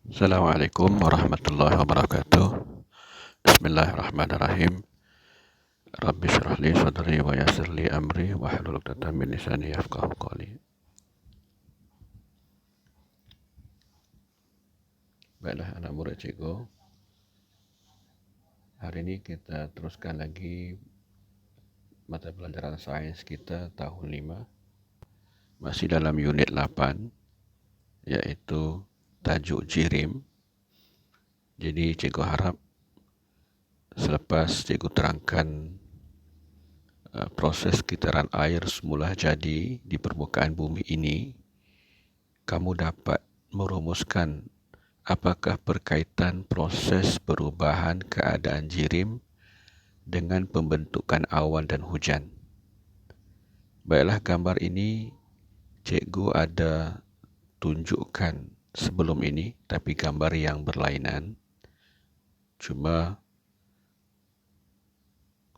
Assalamualaikum warahmatullahi wabarakatuh. Bismillahirrahmanirrahim. Rabbi shrah li sadri wa yassir li amri wahlul 'uqdatam min lisani yafqahu qawli. Baiklah anak murid cikgu, hari ini kita teruskan lagi mata pelajaran sains kita tahun 5, masih dalam unit 8, iaitu tajuk jirim. Jadi cikgu harap selepas cikgu terangkan proses kitaran air semula jadi di permukaan bumi ini, kamu dapat merumuskan apakah perkaitan proses perubahan keadaan jirim dengan pembentukan awan dan hujan. Baiklah, gambar ini cikgu ada tunjukkan sebelum ini, tapi gambar yang berlainan. Cuma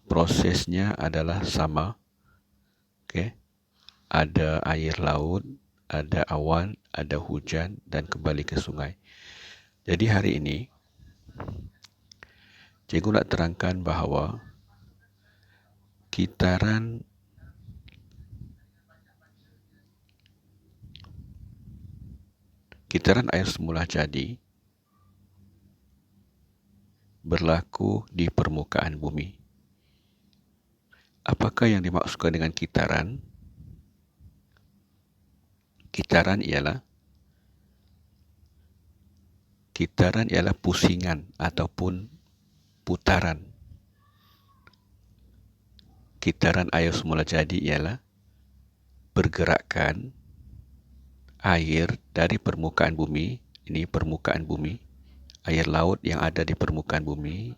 prosesnya adalah sama. Okey. Ada air laut, ada awan, ada hujan dan kembali ke sungai. Jadi hari ini cikgu nak terangkan bahawa kitaran air semula jadi berlaku di permukaan bumi. Apakah yang dimaksudkan dengan kitaran? Kitaran ialah pusingan ataupun putaran. Kitaran air semula jadi ialah pergerakan air dari permukaan bumi, ini permukaan bumi, air laut yang ada di permukaan bumi,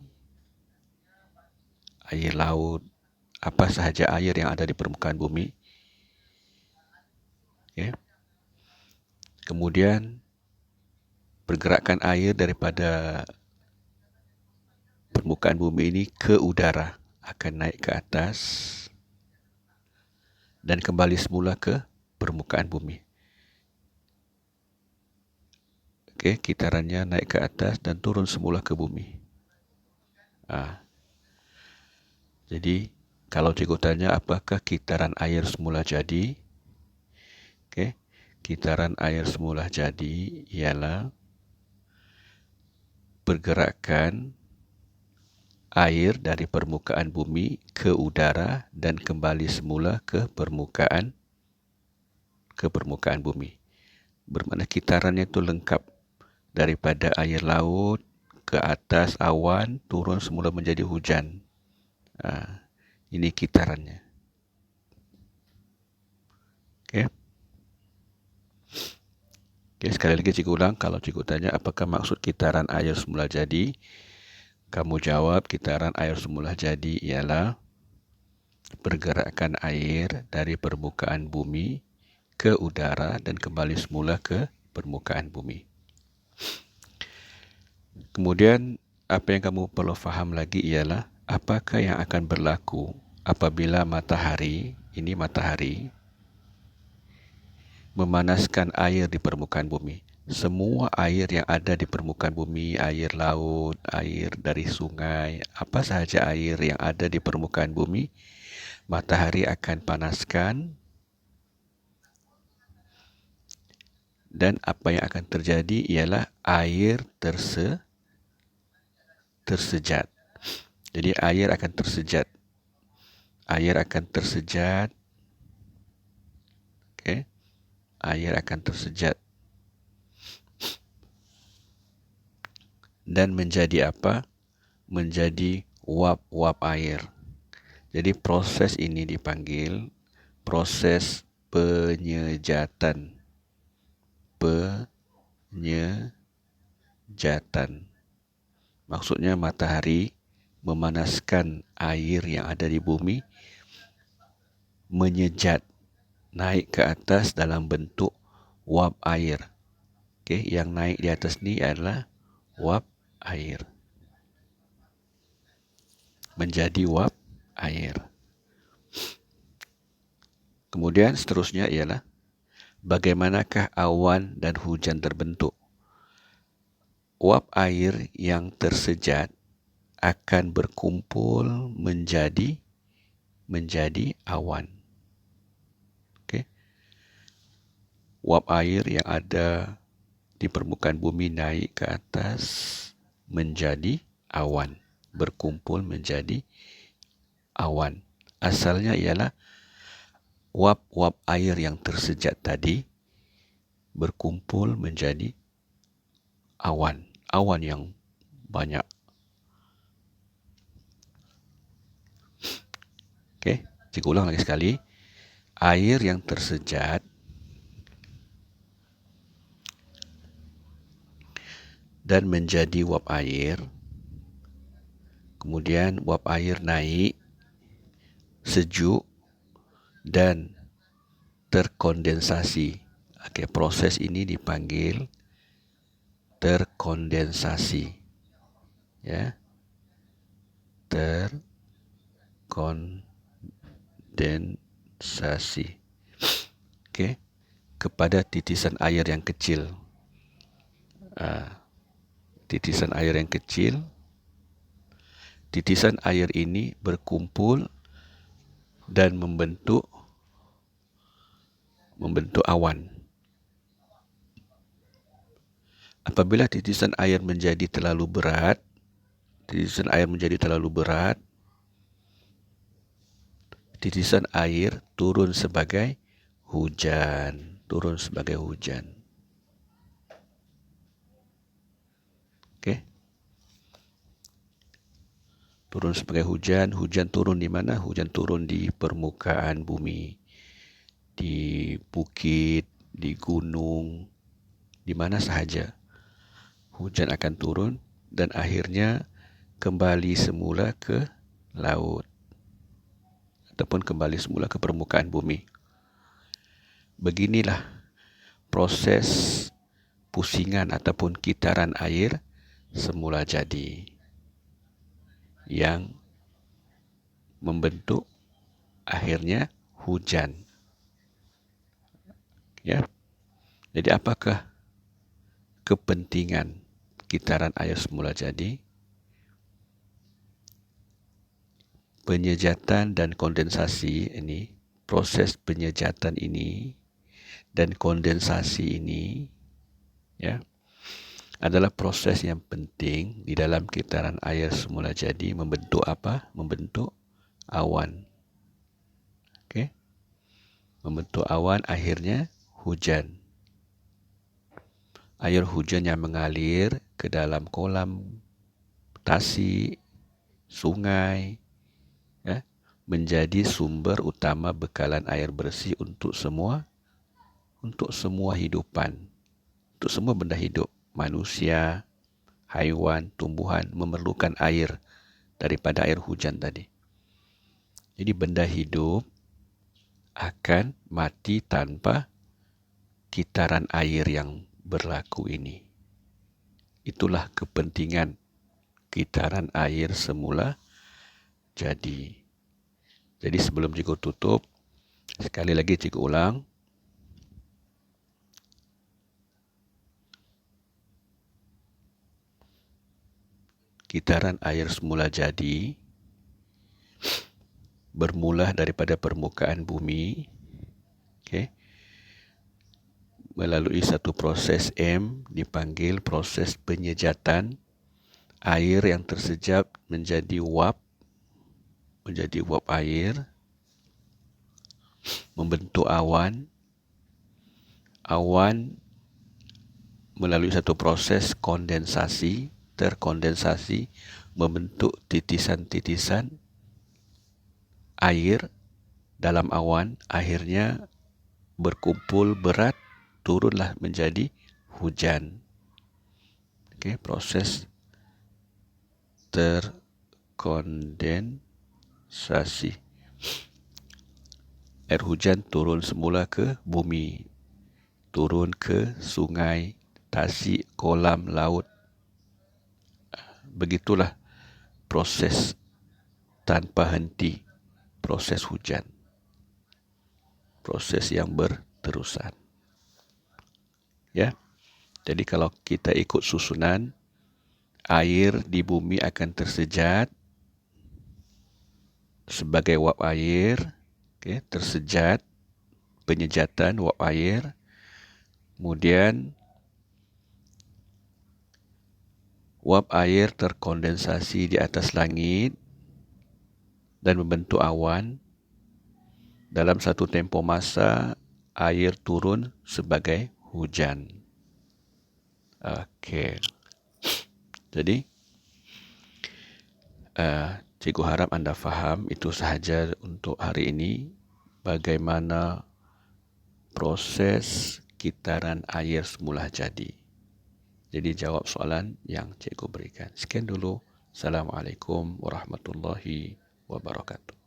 air laut, apa sahaja air yang ada di permukaan bumi. Okay. Kemudian pergerakan air daripada permukaan bumi ini ke udara akan naik ke atas dan kembali semula ke permukaan bumi. Okey, kitarannya naik ke atas dan turun semula ke bumi. Jadi, kalau cikgu tanya apakah kitaran air semula jadi? Okey, kitaran air semula jadi ialah pergerakan air dari permukaan bumi ke udara dan kembali semula ke permukaan bumi. Bermakna kitarannya itu lengkap, daripada air laut ke atas awan, turun semula menjadi hujan. Ini kitarannya. Okey. Sekali lagi cikgu ulang, kalau cikgu tanya apakah maksud kitaran air semula jadi, kamu jawab kitaran air semula jadi ialah pergerakan air dari permukaan bumi ke udara dan kembali semula ke permukaan bumi. Kemudian, apa yang kamu perlu faham lagi ialah apakah yang akan berlaku apabila matahari memanaskan air di permukaan bumi. Semua air yang ada di permukaan bumi, air laut, air dari sungai, apa sahaja air yang ada di permukaan bumi, matahari akan panaskan dan apa yang akan terjadi ialah air tersejat. Jadi air akan tersejat. Okey. Air akan tersejat. Dan menjadi apa? Menjadi uap-uap air. Jadi proses ini dipanggil proses penyejatan. Maksudnya matahari memanaskan air yang ada di bumi, menyejat, naik ke atas dalam bentuk uap air. Okey, yang naik di atas ni adalah uap air. Menjadi uap air. Kemudian seterusnya ialah bagaimanakah awan dan hujan terbentuk? uap air yang tersejat akan berkumpul menjadi awan. Okey. Uap air yang ada di permukaan bumi naik ke atas menjadi awan, berkumpul menjadi awan. Asalnya ialah uap-uap air yang tersejat tadi berkumpul menjadi awan yang banyak. Okey, cikgu ulang lagi sekali. Air yang tersejat dan menjadi uap air. Kemudian uap air naik, sejuk dan terkondensasi. Okey, proses ini dipanggil terkondensasi. Ya. Terkondensasi. Okey, kepada titisan air yang kecil. Titisan air yang kecil. Titisan air ini berkumpul dan membentuk awan. Apabila titisan air menjadi terlalu berat, titisan air turun sebagai hujan. Okey. Turun sebagai hujan. Hujan turun di mana? Hujan turun di permukaan bumi, di bukit, di gunung, di mana sahaja. Hujan akan turun dan akhirnya kembali semula ke laut ataupun kembali semula ke permukaan bumi. Beginilah proses pusingan ataupun kitaran air semula jadi yang membentuk akhirnya hujan. Ya. Jadi apakah kepentingan kitaran air semula jadi? Penyejatan dan kondensasi ini, proses penyejatan ini dan kondensasi ini, ya, adalah proses yang penting di dalam kitaran air semula jadi. Membentuk apa? Membentuk awan. Okey. Membentuk awan, akhirnya hujan. Air hujan yang mengalir ke dalam kolam, tasik, sungai, ya, menjadi sumber utama bekalan air bersih untuk semua hidupan, untuk semua benda hidup. Manusia, haiwan, tumbuhan memerlukan air daripada air hujan tadi. Jadi benda hidup akan mati tanpa kitaran air yang berlaku ini. Itulah kepentingan kitaran air semula jadi. Jadi sebelum cikgu tutup, sekali lagi cikgu ulang. Kitaran air semula jadi bermula daripada permukaan bumi, okay, melalui satu proses M dipanggil proses penyejatan. Air yang tersejat menjadi uap air, membentuk awan. Awan melalui satu proses kondensasi, terkondensasi, membentuk titisan-titisan air dalam awan, akhirnya berkumpul berat, turunlah menjadi hujan. Okey, proses terkondensasi. Air hujan turun semula ke bumi, turun ke sungai, tasik, kolam, laut. Begitulah proses tanpa henti, proses hujan. Proses yang berterusan. Ya. Jadi kalau kita ikut susunan, air di bumi akan tersejat sebagai wap air, tersejat, penyejatan wap air, kemudian wap air terkondensasi di atas langit dan membentuk awan. Dalam satu tempoh masa, air turun sebagai hujan. Okey. Jadi, cikgu harap anda faham, itu sahaja untuk hari ini, bagaimana proses kitaran air semula jadi. Jadi jawab soalan yang cikgu berikan. Sekian dulu. Assalamualaikum warahmatullahi wabarakatuh.